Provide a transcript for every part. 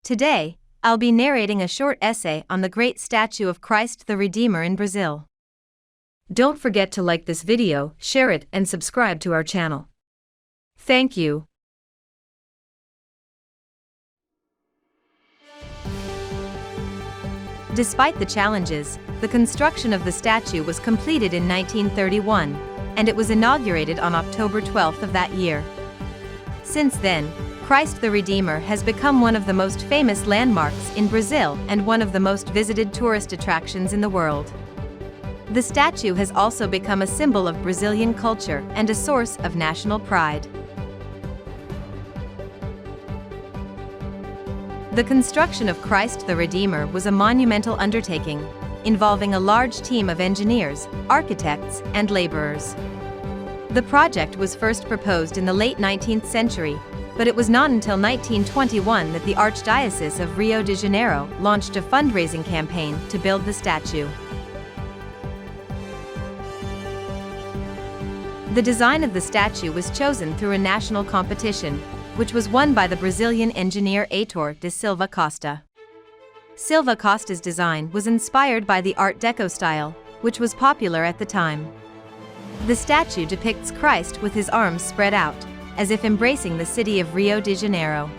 Today, I'll be narrating a short essay on the great statue of Christ the Redeemer in Brazil. Don't forget to like this video, share it, and subscribe to our channel. Thank you. Despite the challenges, the construction of the statue was completed in 1931, and it was inaugurated on October 12th of that year. Since then, Christ the Redeemer has become one of the most famous landmarks in Brazil and one of the most visited tourist attractions in the world. The statue has also become a symbol of Brazilian culture and a source of national pride. The construction of Christ the Redeemer was a monumental undertaking, involving a large team of engineers, architects, and laborers. The project was first proposed in the late 19th century, but it was not until 1921 that the Archdiocese of Rio de Janeiro launched a fundraising campaign to build the statue. The design of the statue was chosen through a national competition, which was won by the Brazilian engineer Heitor de Silva Costa. Silva Costa's design was inspired by the Art Deco style, which was popular at the time. The statue depicts Christ with his arms spread out, as if embracing the city of Rio de Janeiro.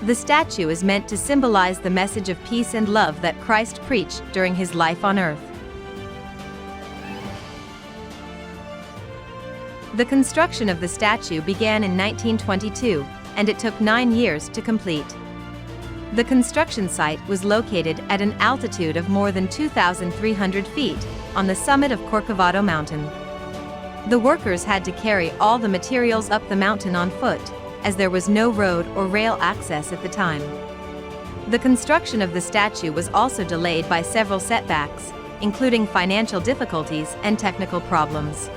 The statue is meant to symbolize the message of peace and love that Christ preached during his life on earth. The construction of the statue began in 1922, and it took 9 years to complete. The construction site was located at an altitude of more than 2,300 feet, on the summit of Corcovado Mountain. The workers had to carry all the materials up the mountain on foot, as there was no road or rail access at the time. The construction of the statue was also delayed by several setbacks, including financial difficulties and technical problems.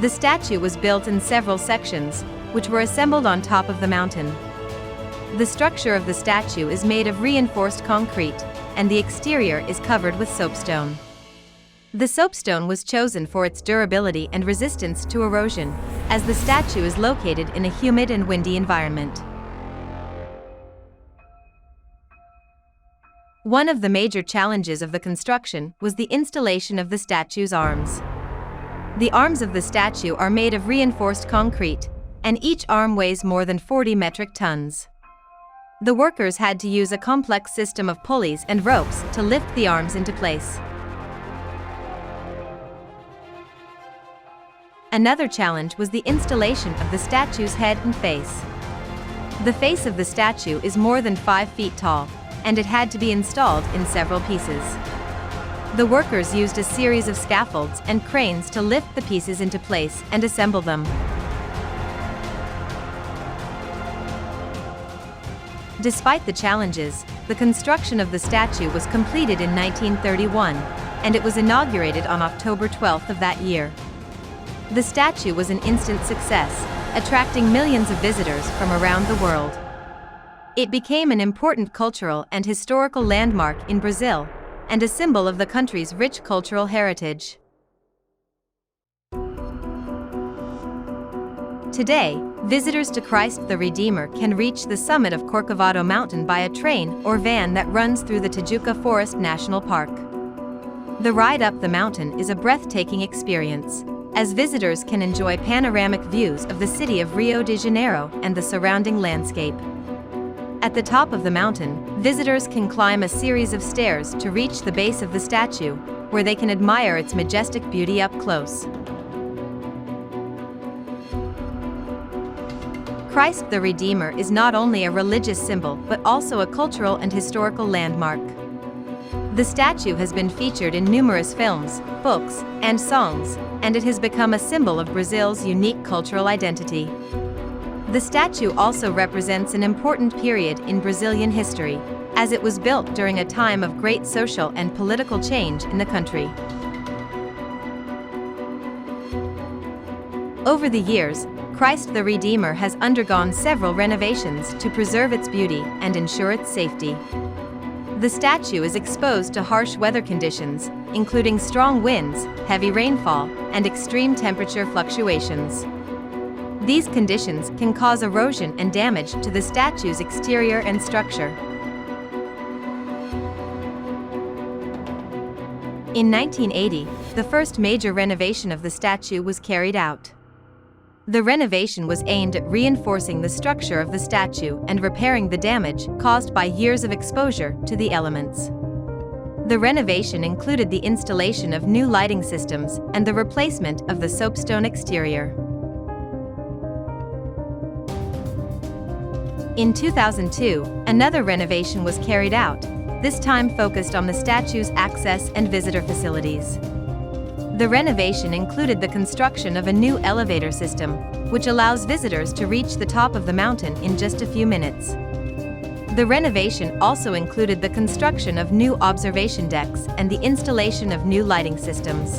The statue was built in several sections, which were assembled on top of the mountain. The structure of the statue is made of reinforced concrete, and the exterior is covered with soapstone. The soapstone was chosen for its durability and resistance to erosion, as the statue is located in a humid and windy environment. One of the major challenges of the construction was the installation of the statue's arms. The arms of the statue are made of reinforced concrete, and each arm weighs more than 40 metric tons. The workers had to use a complex system of pulleys and ropes to lift the arms into place. Another challenge was the installation of the statue's head and face. The face of the statue is more than 5 feet tall, and it had to be installed in several pieces. The workers used a series of scaffolds and cranes to lift the pieces into place and assemble them. Despite the challenges, the construction of the statue was completed in 1931, and it was inaugurated on October 12th of that year. The statue was an instant success, attracting millions of visitors from around the world. It became an important cultural and historical landmark in Brazil, and a symbol of the country's rich cultural heritage. Today, visitors to Christ the Redeemer can reach the summit of Corcovado Mountain by a train or van that runs through the Tijuca Forest National Park. The ride up the mountain is a breathtaking experience, as visitors can enjoy panoramic views of the city of Rio de Janeiro and the surrounding landscape. At the top of the mountain, visitors can climb a series of stairs to reach the base of the statue, where they can admire its majestic beauty up close. Christ the Redeemer is not only a religious symbol but also a cultural and historical landmark. The statue has been featured in numerous films, books, and songs, and it has become a symbol of Brazil's unique cultural identity. The statue also represents an important period in Brazilian history, as it was built during a time of great social and political change in the country. Over the years, Christ the Redeemer has undergone several renovations to preserve its beauty and ensure its safety. The statue is exposed to harsh weather conditions, including strong winds, heavy rainfall, and extreme temperature fluctuations. These conditions can cause erosion and damage to the statue's exterior and structure. In 1980, the first major renovation of the statue was carried out. The renovation was aimed at reinforcing the structure of the statue and repairing the damage caused by years of exposure to the elements. The renovation included the installation of new lighting systems and the replacement of the soapstone exterior. In 2002, another renovation was carried out, this time focused on the statue's access and visitor facilities. The renovation included the construction of a new elevator system, which allows visitors to reach the top of the mountain in just a few minutes. The renovation also included the construction of new observation decks and the installation of new lighting systems.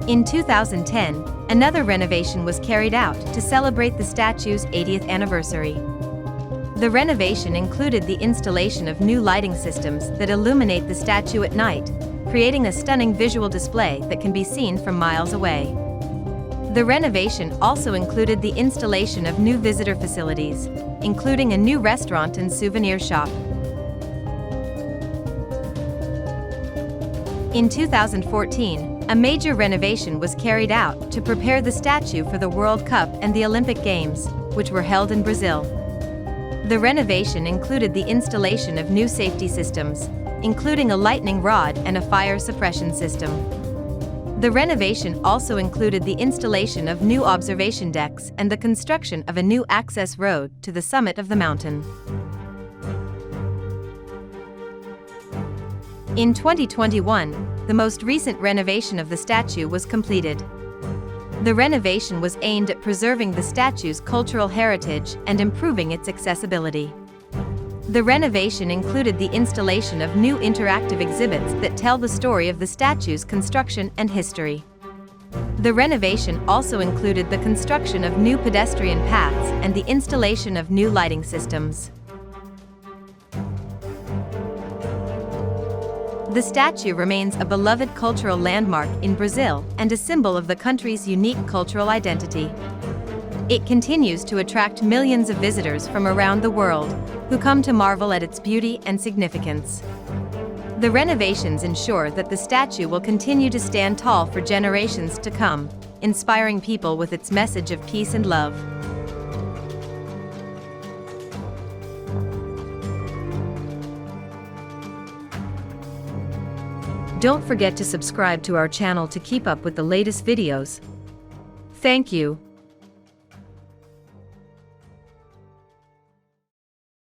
In 2010, another renovation was carried out to celebrate the statue's 80th anniversary. The renovation included the installation of new lighting systems that illuminate the statue at night, creating a stunning visual display that can be seen from miles away. The renovation also included the installation of new visitor facilities, including a new restaurant and souvenir shop. In 2014, a major renovation was carried out to prepare the statue for the World Cup and the Olympic Games, which were held in Brazil. The renovation included the installation of new safety systems, including a lightning rod and a fire suppression system. The renovation also included the installation of new observation decks and the construction of a new access road to the summit of the mountain. In 2021, the most recent renovation of the statue was completed. The renovation was aimed at preserving the statue's cultural heritage and improving its accessibility. The renovation included the installation of new interactive exhibits that tell the story of the statue's construction and history. The renovation also included the construction of new pedestrian paths and the installation of new lighting systems. The statue remains a beloved cultural landmark in Brazil and a symbol of the country's unique cultural identity. It continues to attract millions of visitors from around the world, who come to marvel at its beauty and significance. The renovations ensure that the statue will continue to stand tall for generations to come, inspiring people with its message of peace and love. Don't forget to subscribe to our channel to keep up with the latest videos. Thank you.